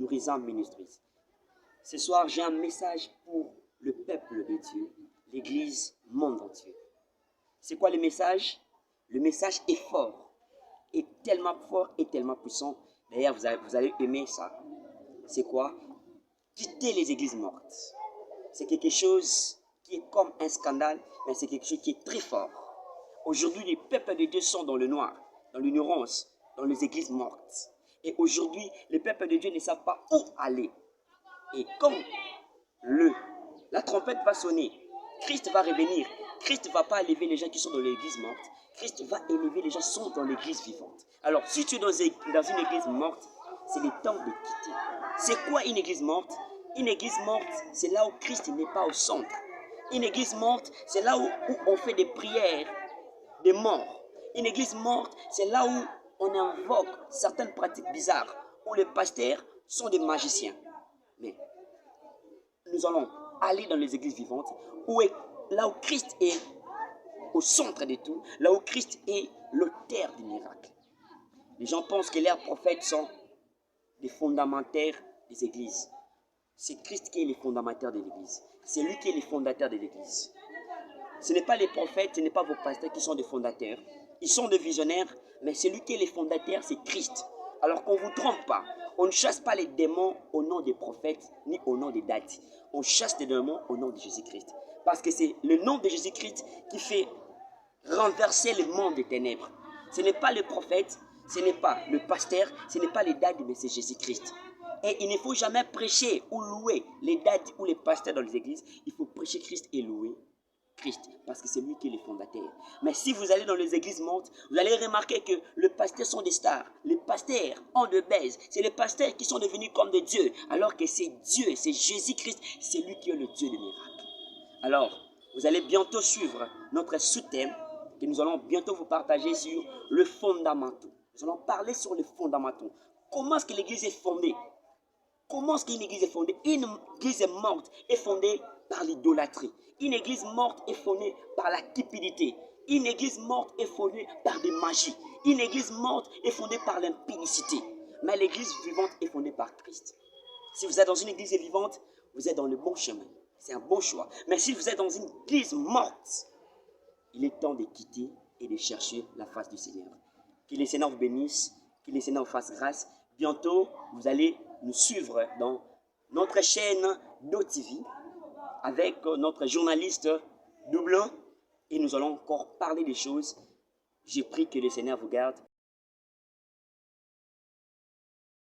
Nourrissant Ministries. Ce soir, j'ai un message pour le peuple de Dieu, l'Église monde entier. C'est quoi le message? Le message est fort, est tellement fort et tellement puissant. D'ailleurs, vous allez aimer ça. C'est quoi? Quitter les églises mortes. C'est quelque chose qui est comme un scandale, mais c'est quelque chose qui est très fort. Aujourd'hui, les peuples de Dieu sont dans le noir, dans l'ignorance, dans les églises mortes. Et aujourd'hui, les peuples de Dieu ne savent pas où aller. Et quand la trompette va sonner, Christ va revenir. Christ ne va pas élever les gens qui sont dans l'église morte. Christ va élever les gens qui sont dans l'église vivante. Alors, si tu es dans une église morte, c'est le temps de quitter. C'est quoi une église morte? Une église morte, c'est là où Christ n'est pas au centre. Une église morte, c'est là où on fait des prières des morts. Une église morte, c'est là où on invoque certaines pratiques bizarres, où les pasteurs sont des magiciens. Mais nous allons aller dans les églises vivantes, là où Christ est au centre de tout, là où Christ est l'auteur du miracle. Les gens pensent que leurs prophètes sont des fondamenteurs des églises. C'est Christ qui est le fondamentaire de l'église. C'est lui qui est le fondateur de l'église. Ce n'est pas les prophètes, ce n'est pas vos pasteurs qui sont des fondateurs. Ils sont des visionnaires, mais celui qui est le fondateur, c'est Christ. Alors qu'on ne vous trompe pas. On ne chasse pas les démons au nom des prophètes, ni au nom des dates. On chasse les démons au nom de Jésus-Christ. Parce que c'est le nom de Jésus-Christ qui fait renverser le monde des ténèbres. Ce n'est pas le prophète, ce n'est pas le pasteur, ce n'est pas les dates, mais c'est Jésus-Christ. Et il ne faut jamais prêcher ou louer les dates ou les pasteurs dans les églises. Il faut prêcher Christ et louer Christ, parce que c'est lui qui est le fondateur. Mais si vous allez dans les églises mortes, vous allez remarquer que les pasteurs sont des stars. Les pasteurs ont de baise. C'est les pasteurs qui sont devenus comme des dieux, alors que c'est Dieu, c'est Jésus-Christ, c'est lui qui est le Dieu des miracles. Alors, vous allez bientôt suivre notre sous-thème que nous allons bientôt vous partager sur le fondamentaux. Nous allons parler sur les fondamentaux. Comment est-ce que l'église est fondée? Comment est-ce qu'une église est fondée? Une église morte est fondée par l'idolâtrie. Une église morte est fondée par la cupidité. Une église morte est fondée par des magies. Une église morte est fondée par l'impudicité. Mais l'église vivante est fondée par Christ. Si vous êtes dans une église vivante, vous êtes dans le bon chemin. C'est un bon choix. Mais si vous êtes dans une église morte, il est temps de quitter et de chercher la face du Seigneur. Que le Seigneur vous bénisse, que le Seigneur vous fasse grâce. Bientôt, vous allez nous suivre dans notre chaîne DoTV avec notre journaliste Doublon et nous allons encore parler des choses. J'ai pris que le Seigneur vous garde.